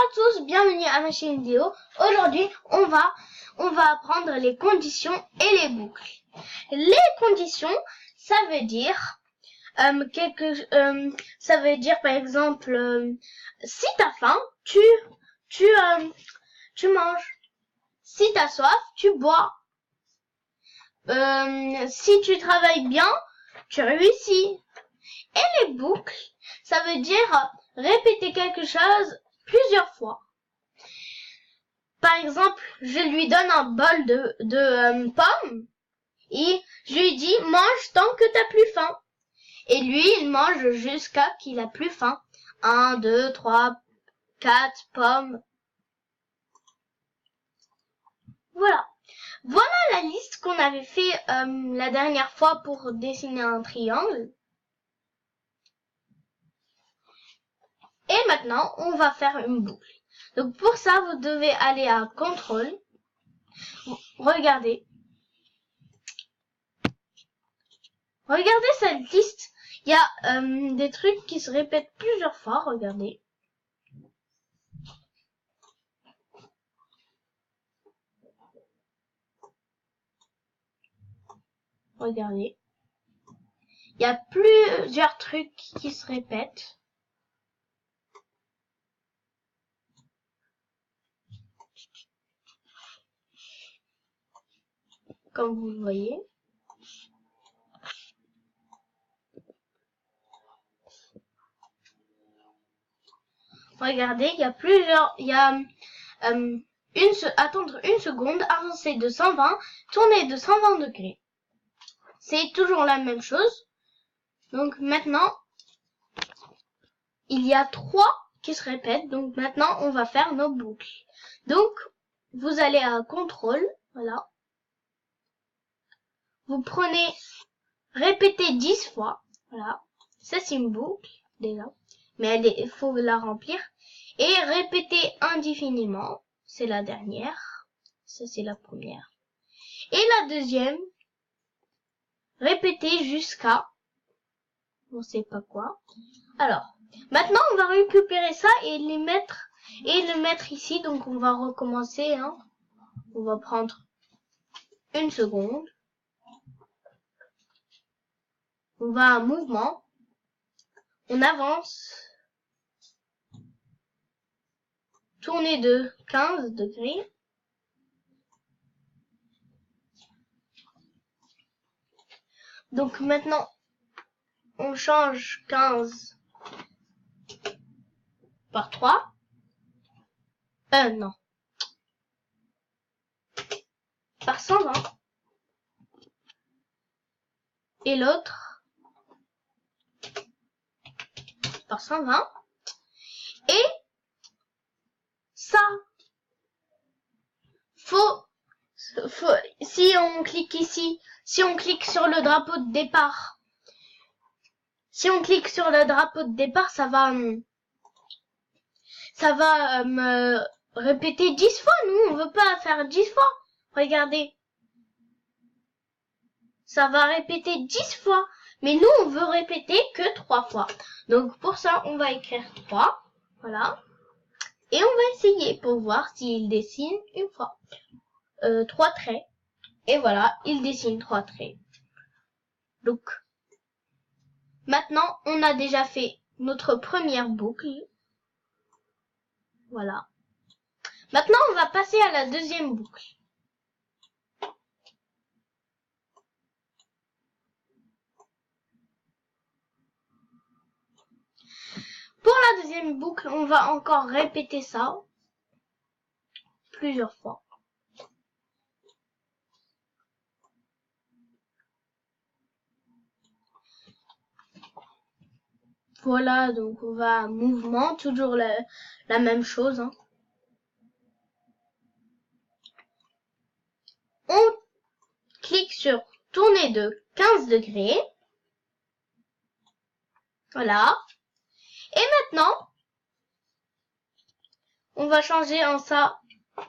à tous, bienvenue à ma chaîne vidéo. Aujourd'hui, on va apprendre les conditions et les boucles. Les conditions, ça veut dire ça veut dire par exemple si t'as faim, tu manges. Si t'as soif, tu bois. Si tu travailles bien, tu réussis. Et les boucles, ça veut dire répéter quelque chose plusieurs fois. Par exemple, je lui donne un bol de pommes et je lui dis mange tant que t'as plus faim. Et lui, il mange jusqu'à qu'il a plus faim. 1, 2, 3, 4 pommes. Voilà. Voilà la liste qu'on avait fait la dernière fois pour dessiner un triangle. Et maintenant, on va faire une boucle. Donc pour ça, vous devez aller à contrôle. Regardez. Regardez cette liste. Il y a des trucs qui se répètent plusieurs fois. Regardez. Regardez. Il y a plusieurs trucs qui se répètent. Comme vous le voyez. Regardez, il y a attendre une seconde, avancer de 120, tourner de 120 degrés. C'est toujours la même chose. Donc maintenant, il y a 3 qui se répètent. Donc maintenant, on va faire nos boucles. Donc, vous allez à contrôle, voilà. Vous prenez, répétez 10 fois, voilà. Ça c'est une boucle, déjà. Mais il faut la remplir. Et répétez indéfiniment, c'est la dernière. Ça c'est la première. Et la deuxième, répétez jusqu'à, on sait pas quoi. Alors, maintenant on va récupérer ça et le mettre ici. Donc on va recommencer, hein. On va prendre une seconde. On va à mouvement. On avance. Tourner de 15 degrés. Donc maintenant, on change 15 par 3. Non. Par 120. Et l'autre par 120. Et ça, si on clique ici, si on clique sur le drapeau de départ, ça va me répéter 10 fois. Nous, on veut pas faire 10 fois. Regardez. Ça va répéter 10 fois. Mais nous, on veut répéter que 3 fois. Donc, pour ça, on va écrire 3. Voilà. Et on va essayer pour voir s'il dessine une fois. 3 traits. Et voilà, il dessine 3 traits. Donc, maintenant, on a déjà fait notre première boucle. Voilà. Maintenant, on va passer à la deuxième boucle. Pour la deuxième boucle, on va encore répéter ça plusieurs fois. Voilà, donc on va à mouvement, toujours la même chose, hein. On clique sur tourner de 15 degrés. Voilà. Et maintenant, on va changer en ça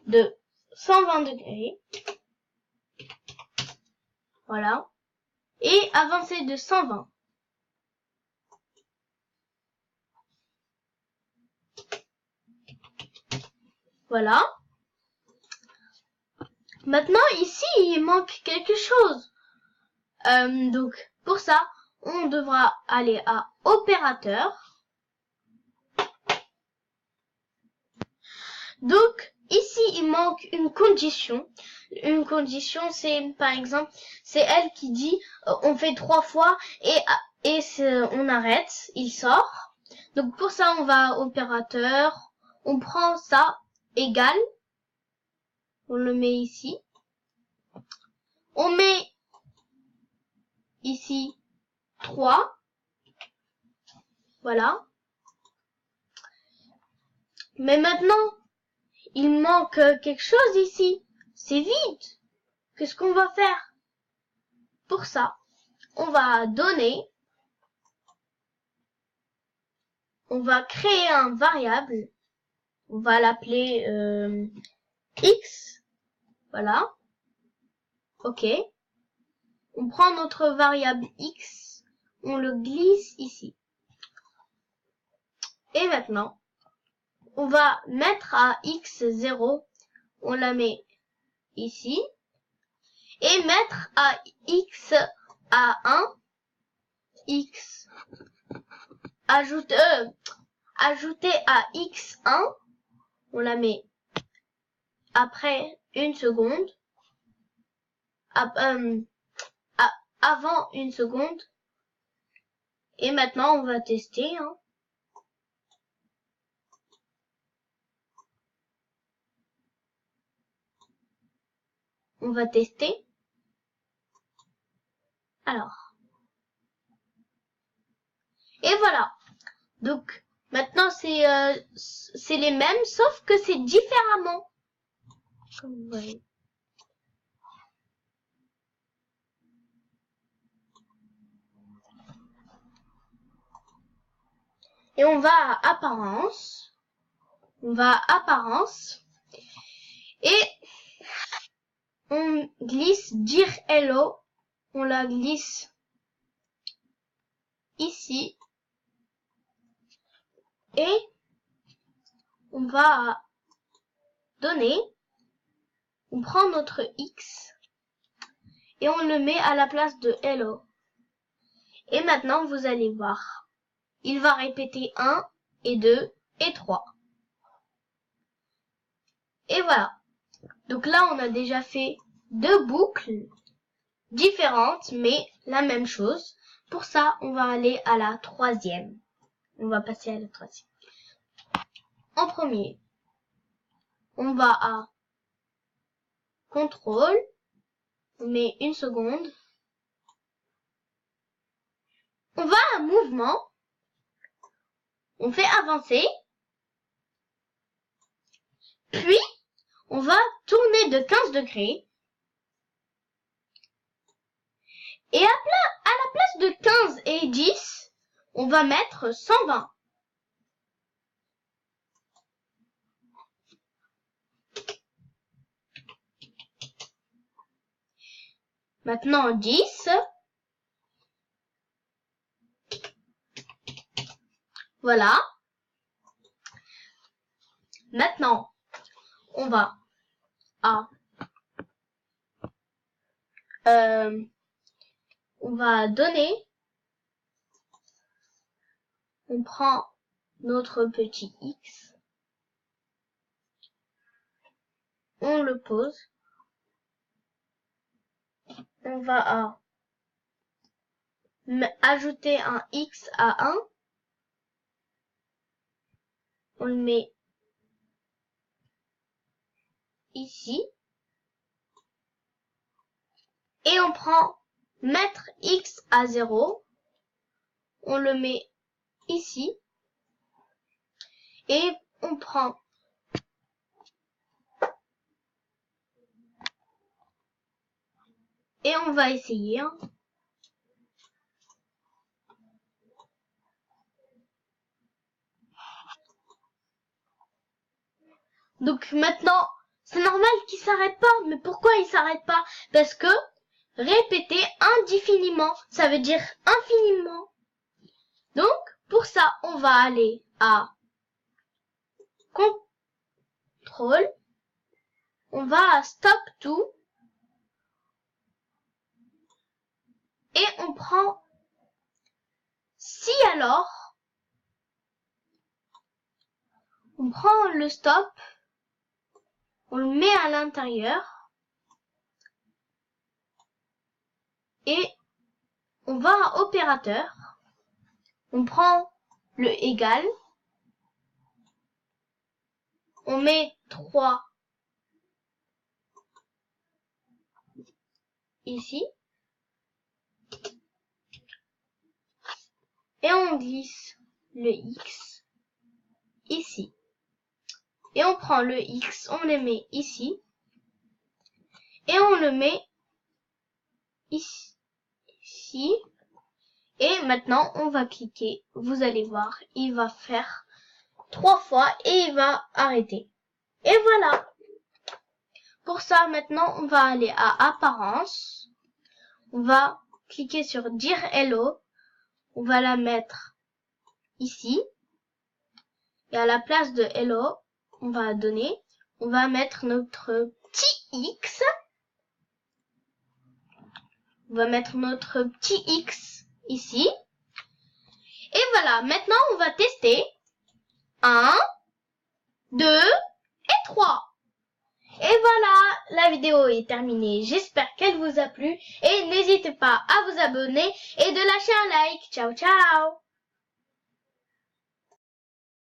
de 120 degrés. Voilà. Et avancer de 120. Voilà. Maintenant, ici, il manque quelque chose. Donc, pour ça, on devra aller à opérateur. Donc, ici, il manque une condition. Une condition, c'est, par exemple, c'est elle qui dit, on fait 3 fois et on arrête, il sort. Donc, pour ça, on va à opérateur. On prend ça, égal. On le met ici. On met ici 3. Voilà. Mais maintenant, il manque quelque chose ici. C'est vide. Qu'est-ce qu'on va faire? Pour ça, on va donner. On va créer un variable. On va l'appeler x. Voilà. OK. On prend notre variable x. On le glisse ici. Et maintenant, on va mettre à x0. On la met ici. Et mettre à x à 1. X. Ajouter à x1. On la met après une seconde. Avant une seconde. Et maintenant, on va tester. Hein. On va tester. Alors. Et voilà. Donc, maintenant, c'est les mêmes, sauf que c'est différemment. Comme vous voyez. Et on va à apparence. On va à apparence. Et on glisse dire hello. On la glisse ici. Et on va à donner. On prend notre x. Et on le met à la place de hello. Et maintenant, vous allez voir. Il va répéter 1 et 2 et 3. Et voilà. Donc là, on a déjà fait 2 boucles différentes, mais la même chose. Pour ça, on va aller à la 3e. On va passer à la 3e. En premier, on va à contrôle. On met une seconde. On va à mouvement. On fait avancer. Puis, on va tourner de 15 degrés. Et à la place de 15 et 10, on va mettre 120. Maintenant 10. Voilà. Maintenant, on va à on va donner. On prend notre petit x. On le pose. On va à ajouter un x à 1. On le met ici. Et on prend mettre x à 0. On le met ici. Et on prend et on va essayer. Hein. Donc maintenant, c'est normal qu'il s'arrête pas. Mais pourquoi il s'arrête pas? Parce que répéter indéfiniment, ça veut dire infiniment. Donc, pour ça, on va aller à contrôle. contrôle, on va à stop tout et on prend si alors, on prend le stop, on le met à l'intérieur et on va à opérateur, on prend le égal, on met 3 ici et on glisse le X ici. Et on prend le X, on le met ici et on le met ici. Et maintenant, on va cliquer. Vous allez voir, il va faire 3 fois et il va arrêter. Et voilà. Pour ça, maintenant, on va aller à Apparence. On va cliquer sur Dire Hello. On va la mettre ici. Et à la place de Hello, on va mettre notre petit X. On va mettre notre petit X ici. Et voilà, maintenant on va tester. 1, 2 et 3. Et voilà, la vidéo est terminée. J'espère qu'elle vous a plu. Et n'hésitez pas à vous abonner et de lâcher un like. Ciao, ciao!